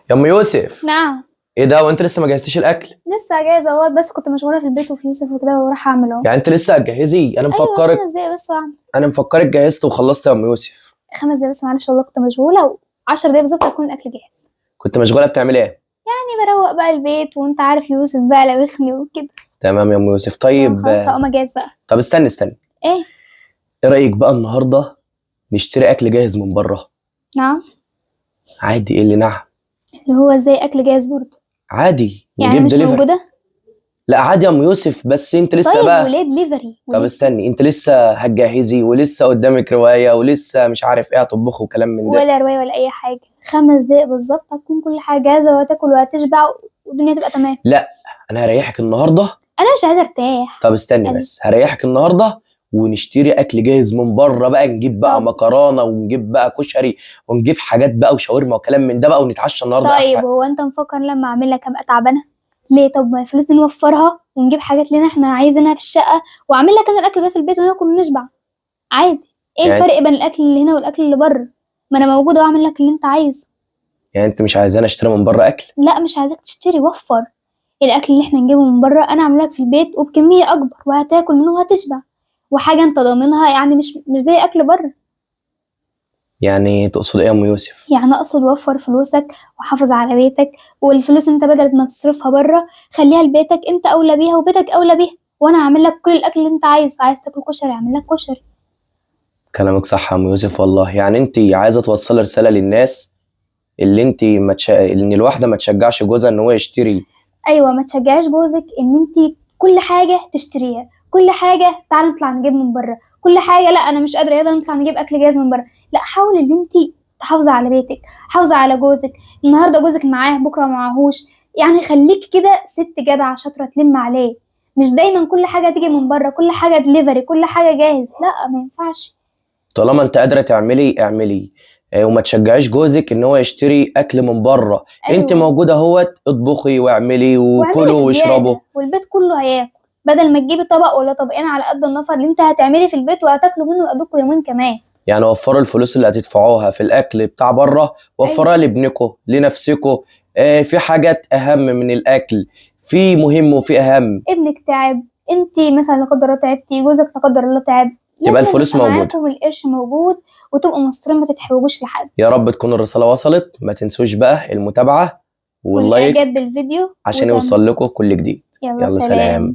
يا ام يوسف، نعم. ايه ده وانت لسه ما جهزتيش الاكل؟ لسه جاهزة اهوت، بس كنت مشغولة في البيت وفي يوسف وكده وراح اعمل اهو. يعني انت لسه هتجهزي؟ انا ايوه مفكرك 5 دقايق بس واعمل. انا مفكرك جهزت وخلصت يا ام يوسف. 5 دقايق بس، معلش والله كنت مشغولة، و10 دقايق بالظبط هيكون الاكل جاهز. كنت مشغوله بتعملي ايه؟ يعني بروق بقى البيت، وانت عارف يوسف بقى لوخني وكده. تمام يا ام يوسف. طيب خلاص هقوم اجهز بقى. طب استني. ايه؟ ايه رايك بقى النهارده نشتري اكل جاهز من بره؟ نعم. عادي، ايه اللي نعم؟ اللي هو ازاي اكل جاهز برضه؟ عادي يعني نجيب مش دليفري. موجودة؟ لا عادي يا ام يوسف، بس انت لسه طيب بقى. وليه دليفري؟ طب استني، انت لسه هتجهزي ولسه قدامك روايه ولسه مش عارف ايه هتطبخي وكلام من ده. ولا رواية ولا اي حاجة، 5 دقايق بالظبط هتكون كل حاجة جاهزة، وهتاكل وهتشبع والدنيا تبقى تمام. لا انا هريحك النهارده. انا مش عايزة ارتاح. طب استني يعني بس، هريحك النهارده ونشتري اكل جاهز من بره بقى، نجيب بقى طب مكرونه ونجيب بقى كشري ونجيب حاجات بقى وشاورما وكلام من ده بقى، ونتعشى النهارده طيب، احلى. هو انت مفكر لما اعمل لك ابقى تعبانه؟ ليه؟ طب ما الفلوس دي نوفرها ونجيب حاجات لنا احنا عايزينها في الشقه، واعمل لك انا الاكل ده في البيت وناكل ونشبع عادي. ايه يعني الفرق بين الاكل اللي هنا والاكل اللي بره؟ ما انا موجوده واعمل لك اللي انت عايزه. يعني انت مش عايزاني اشتري من بره اكل؟ لا مش عايزاك تشتري، وفر. الاكل اللي احنا نجيبه من بره انا اعمله لك في البيت وبكميه اكبر، وهتاكل منه وهتشبع، وحاجه انت ضامنها، يعني مش زي اكل بره. يعني تقصد ايه يا ام يوسف؟ يعني اقصد وفر فلوسك وحافظ على بيتك، والفلوس انت بدل ما تصرفها بره خليها لبيتك، انت اولى بيها وبيتك اولى بيها، وانا هعمل لك كل الاكل اللي انت عايزه. عايز تاكل كشري اعمل لك كشري. كلامك صح يا ام يوسف والله. يعني انت عايزه توصلي رساله للناس اللي انت ان الواحده ما تشجعش جوزها ان هو يشتري. ايوه، ما تشجعيش جوزك ان انت كل حاجه تشتريها، كل حاجه تعالى نطلع نجيب من بره، كل حاجه لا انا مش قادره، يلا نطلع نجيب اكل جاهز من بره. لا، حاولي ان انت تحافظي على بيتك، حافظي على جوزك. النهارده جوزك معاه بكره معاهوش، يعني خليك كده ست جدعه شاطره تلم عليه. مش دايما كل حاجه تيجي من بره، كل حاجه دليفري، كل حاجه جاهز، لا ما ينفعش. طالما انت قادره تعملي اعملي. وما تشجعيش جوزك ان هو يشتري اكل من بره. انت ايوه، موجوده اهوت، اطبخي واعملي واعملي وكلوا واشربوا. بزياده والبيت كله هياكل، بدل ما تجيبي طبق ولا طبقين على قد النفر اللي انت هتعملي في البيت وهتاكلوا منه يقضوكوا يومين كمان. يعني وفروا الفلوس اللي هتدفعوها في الاكل بتاع بره، ايوه، وفرها لابنكم لنفسكم. في حاجات اهم من الاكل، في مهم وفي اهم. ابنك تعب، انتي مثلا لا قدر الله تعبتي، جوزك لا قدر الله تعب، تبقى لازم الفلوس يبقى موجوده. معاكم القرش موجود، وتبقوا مستورين ما تتحوجوش لحد. يا رب تكون الرساله وصلت. ما تنسوش بقى المتابعه واللايك والاعجاب بالفيديو عشان وتعمل. يوصل لكم كل جديد. يلا يلا سلام. سلام.